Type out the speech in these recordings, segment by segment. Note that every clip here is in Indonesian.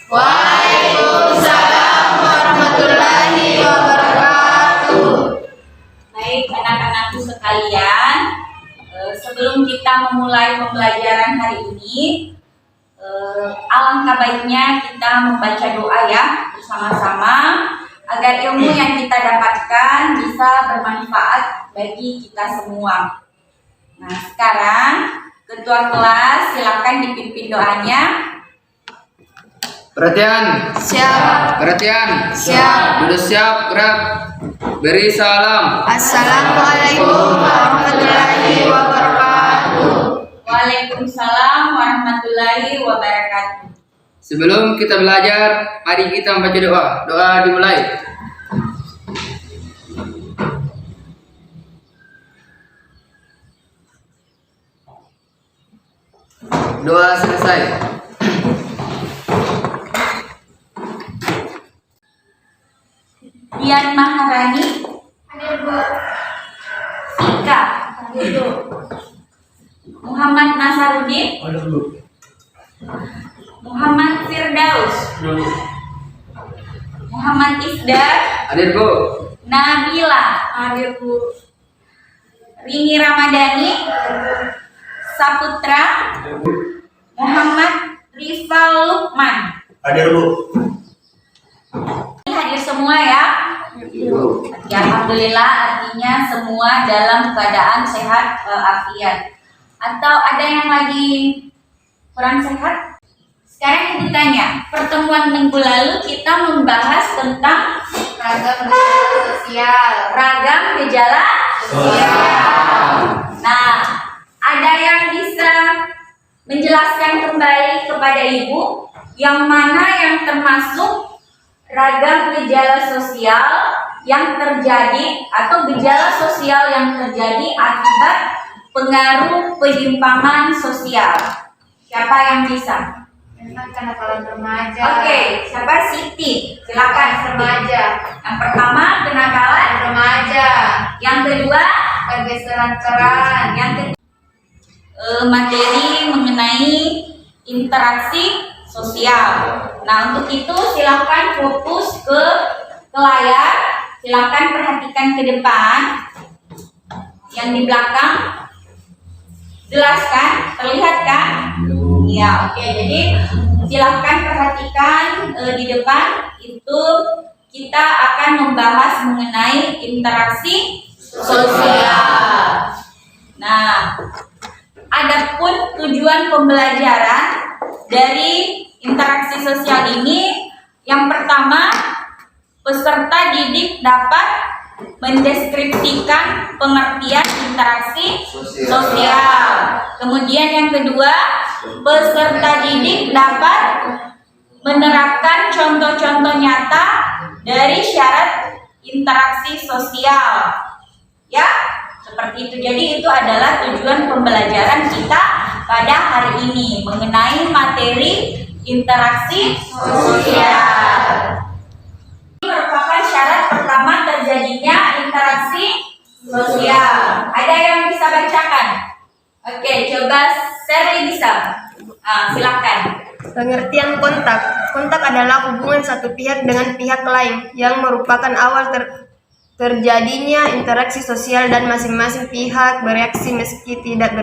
Waalaikumsalam warahmatullahi wabarakatuh. Baik anak-anakku sekalian, sebelum kita memulai pembelajaran hari ini, alangkah baiknya kita membaca doa ya bersama-sama agar ilmu yang kita dapatkan bisa bermanfaat bagi kita semua. Nah, sekarang ketua kelas silakan dipimpin doanya. Perhatian. Siap. Perhatian. Siap. Sudah siap, gerak. Beri salam. Assalamualaikum warahmatullahi wabarakatuh. Waalaikumsalam warahmatullahi wabarakatuh. Sebelum kita belajar, mari kita membaca doa. Doa dimulai. Doa selesai. Dian Maharani, Sika, Muhammad Nasarudin, Muhammad Firdaus, Muhammad Isdar, Hadir, Bu. Nabila, Rini Ramadhani, Saputra, Muhammad Rizal Lukman. Hadir, Bu. Hadir semua ya. Ya, alhamdulillah, artinya semua dalam keadaan sehat afiat. Atau ada yang lagi kurang sehat? Sekarang ibu tanya, pertemuan minggu lalu kita membahas tentang Ragam gejala sosial. ragam gejala sosial. Nah, ada yang bisa menjelaskan kembali kepada ibu yang mana yang termasuk ragam gejala sosial yang terjadi atau gejala sosial yang terjadi akibat pengaruh penyimpangan sosial? Siapa yang bisa? Kenakalan remaja. Oke, siapa? Siti. Silakan Siti. Remaja. Yang pertama kenakalan Remaja. yang kedua Pergeseran peran. yang ketiga materi mengenai interaksi sosial. Nah, untuk itu silakan fokus ke layar, silakan perhatikan ke depan. Yang di belakang jelas kan? Terlihat kan? Ya, oke. Jadi silakan perhatikan di depan itu kita akan membahas mengenai interaksi sosial. Nah, adapun tujuan pembelajaran dari interaksi sosial ini, yang pertama, peserta didik dapat mendeskripsikan pengertian interaksi sosial. Kemudian yang kedua, peserta didik dapat menerapkan contoh-contoh nyata dari syarat interaksi sosial. Ya, seperti itu. Jadi itu adalah tujuan pembelajaran kita pada hari ini mengenai materi interaksi sosial. Ini merupakan syarat pertama terjadinya interaksi sosial. Ada yang bisa bacakan? Oke, coba Sherly bisa. Silakan. Pengertian kontak. Kontak adalah hubungan satu pihak dengan pihak lain yang merupakan awal terjadinya interaksi sosial dan masing-masing pihak bereaksi meski tidak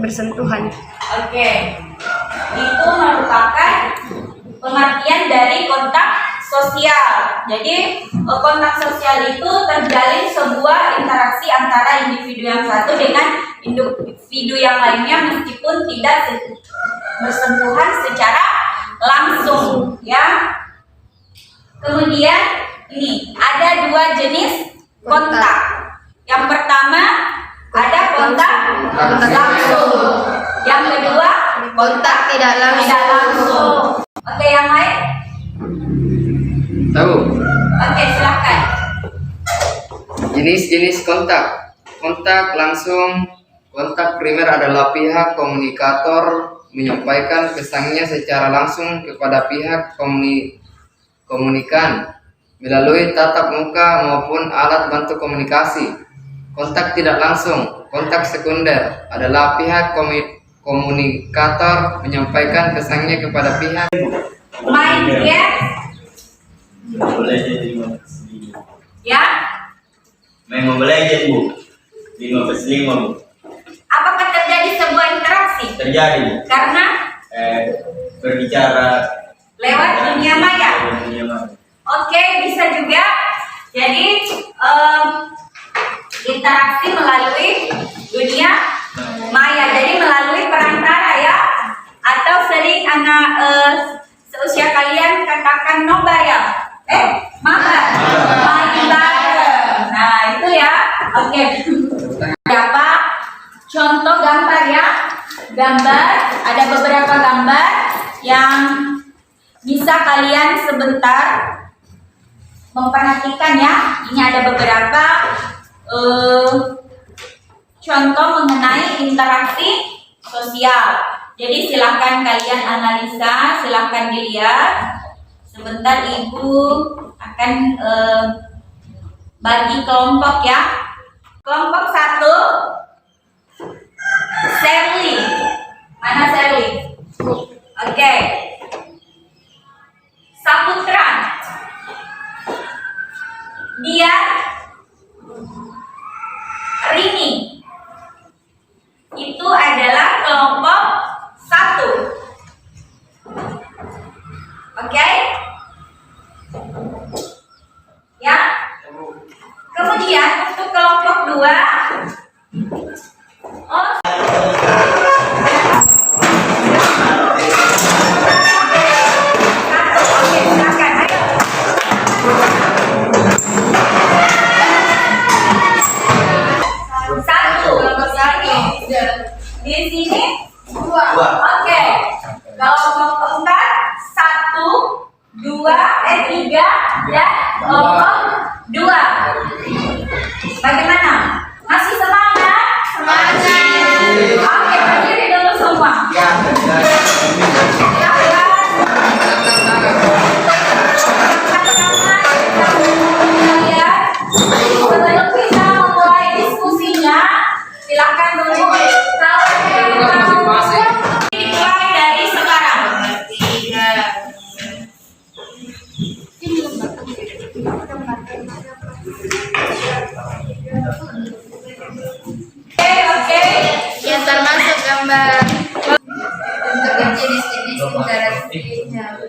bersentuhan. Oke, itu merupakan pengertian dari kontak sosial. Jadi kontak sosial itu terjalin sebuah interaksi antara individu yang satu dengan individu yang lainnya meskipun tidak bersentuhan secara langsung, ya. Kemudian ini ada dua jenis kontak. Yang pertama ada kontak langsung. Yang kedua Kontak tidak langsung. Oke, yang lain? Tahu. Oke, silakan. Jenis-jenis kontak. Kontak langsung. Kontak primer adalah pihak komunikator menyampaikan pesannya secara langsung kepada pihak komunikan melalui tatap muka maupun alat bantu komunikasi. Kontak tidak langsung. Kontak sekunder adalah pihak komunikator menyampaikan pesannya kepada pihak Main game, Mobile Legends 15. ya. Main Mobile Legends, Bu. 15 Bu. Apakah terjadi sebuah interaksi? Terjadi, Bu. Karena Berbicara lewat dunia maya. dunia maya. Oke, bisa juga. Jadi interaksi melalui dunia maya. Jadi melalui perantara ya. Atau sering anak seusia kalian katakan nobar ya. Mabar. Main bareng. Nah, itu ya. Oke. Berapa contoh gambar ya? Gambar, ada beberapa gambar yang bisa kalian sebentar memperhatikan ya. Ini ada beberapa contoh mengenai interaksi sosial. Jadi silakan kalian analisa, silakan dilihat. Sebentar Ibu akan bagi kelompok ya. Kelompok 1, Sherly. Mana Sherly? Oke. Saputra. Dia Rini. Itu adalah kelompok 1. Oke? Ya. Kemudian untuk kelompok 2, oke, silakan, ayo. Satu. Di sini 2. Oke. Kelompok 4, 1, 2, 3 dan kelompok 2. Bagaimana? Masih semangat? Oke, berdiri dulu semua. Sebelum kita memulai diskusinya, silakan dulu dimulai dari sekarang. Oke. Yang termasuk gambar untuk jenis-jenis interaksinya.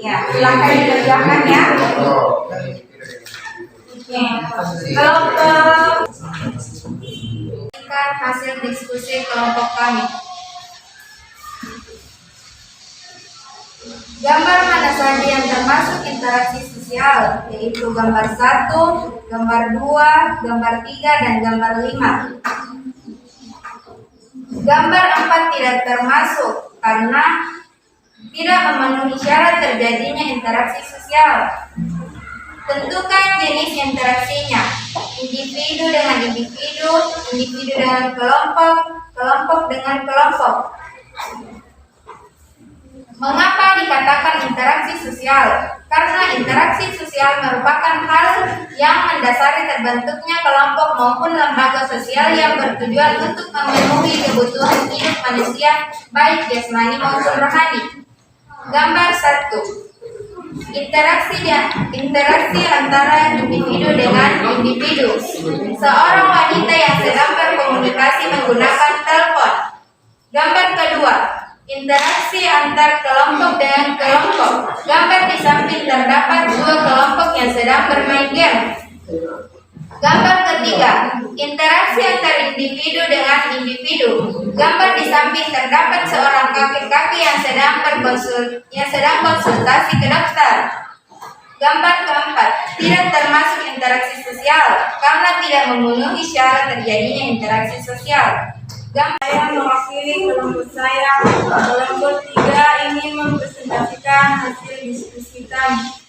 Ya, silakan dikerjakan ya. Kelompok Hasil diskusi kelompok kami. Gambar mana saja yang termasuk interaksi sosial, yaitu gambar 1, gambar 2, gambar 3, dan gambar 5. Gambar 4 tidak termasuk karena tidak memenuhi syarat terjadinya interaksi sosial. Tentukan jenis interaksinya, individu dengan individu, individu dengan kelompok, kelompok dengan kelompok. Mengapa dikatakan interaksi sosial? Karena interaksi sosial merupakan hal yang mendasari terbentuknya kelompok maupun lembaga sosial yang bertujuan untuk memenuhi kebutuhan hidup manusia, baik jasmani maupun rohani. Gambar 1. Interaksi antara individu dengan individu. Seorang wanita yang sedang berkomunikasi menggunakan telepon. Gambar kedua. Interaksi antar kelompok dengan kelompok. Gambar di samping terdapat 2 kelompok yang sedang bermain game. Gambar ketiga. Interaksi antar individu dengan individu. Gambar di samping terdapat seorang kakek-kakek yang sedang konsultasi ke dokter. Gambar keempat. Tidak termasuk interaksi sosial karena tidak memenuhi syarat terjadinya interaksi sosial. Saya mewakili kelompok saya. Kelompok 3 ingin mempresentasikan hasil diskusi kami.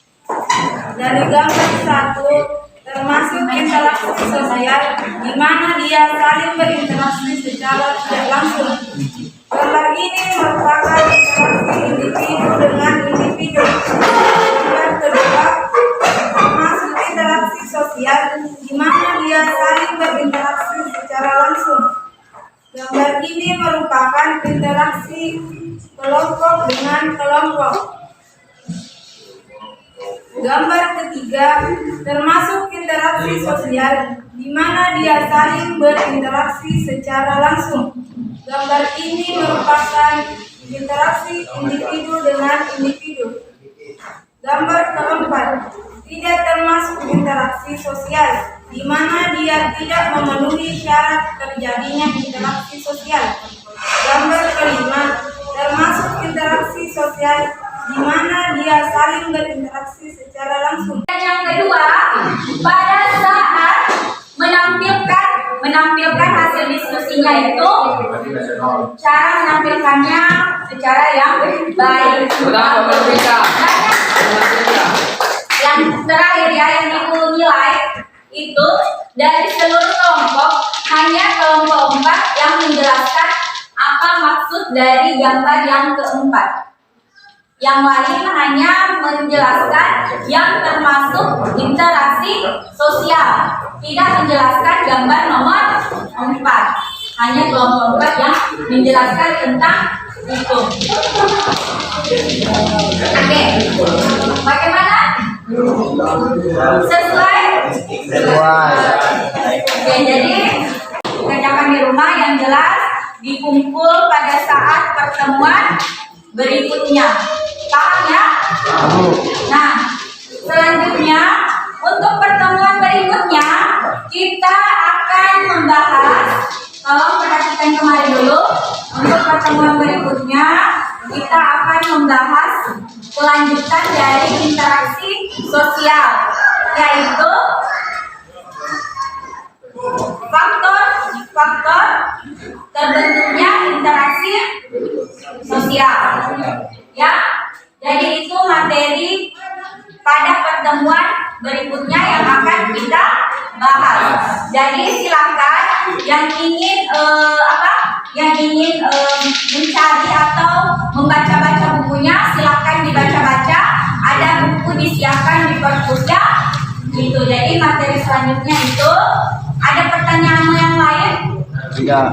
Dari gambar 1 termasuk interaksi sosial, di mana dia saling berinteraksi secara tidak langsung. Gambar ini merupakan interaksi individu dengan individu. Gambar kedua termasuk interaksi sosial, di mana dia saling berinteraksi secara langsung. Gambar ini merupakan interaksi kelompok dengan kelompok. gambar ketiga termasuk interaksi sosial di mana dia saling berinteraksi secara langsung. Gambar ini merupakan interaksi individu dengan individu. Gambar keempat tidak termasuk interaksi sosial di mana dia tidak memenuhi syarat terjadinya interaksi sosial. Gambar kelima termasuk interaksi sosial di mana dia saling berinteraksi secara langsung. Dan yang kedua, pada saat menampilkan hasil diskusinya itu cara menampilkannya secara yang baik. Yang terakhir ya, yang ibu nilai itu dari seluruh kelompok hanya kelompok 4 yang menjelaskan apa maksud dari gambar yang keempat. Yang lain hanya menjelaskan yang termasuk interaksi sosial, tidak menjelaskan gambar nomor 4. Hanya kelompok 4 yang menjelaskan tentang itu. Oke, bagaimana? Sesuai? Oke, jadi kerjakan di rumah yang jelas dikumpul pada saat pertemuan berikutnya. Paham ya? Nah, selanjutnya untuk pertemuan berikutnya kita akan membahas, tolong perhatikan kemarin dulu. Untuk pertemuan berikutnya kita akan membahas kelanjutan dari interaksi sosial, yaitu faktor terbentuknya interaksi sosial. Ya, jadi itu materi pada pertemuan berikutnya yang akan kita bahas. Jadi silakan yang ingin mencari atau membaca-baca bukunya, silakan dibaca-baca. Ada buku disiapkan di perpusda. Gitu. Jadi materi selanjutnya itu ada pertanyaan yang lain? Tidak.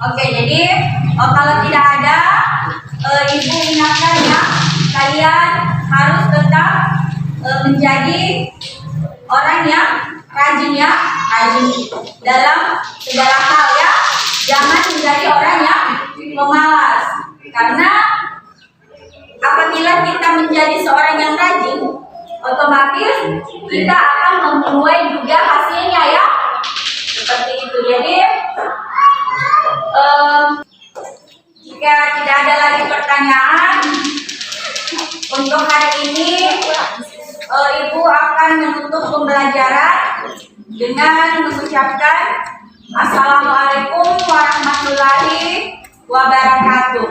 Oke, jadi kalau tidak ada, ibu ingatkan ya, kalian harus tetap menjadi orang yang rajin ya, rajin dalam segala hal ya. Jangan menjadi orang yang pemalas, karena apabila kita menjadi seorang yang rajin, otomatis kita akan menuai juga hasilnya ya, seperti itu. Jadi jika tidak ada lagi pertanyaan untuk hari ini, ibu akan menutup pembelajaran dengan mengucapkan Assalamualaikum warahmatullahi wabarakatuh.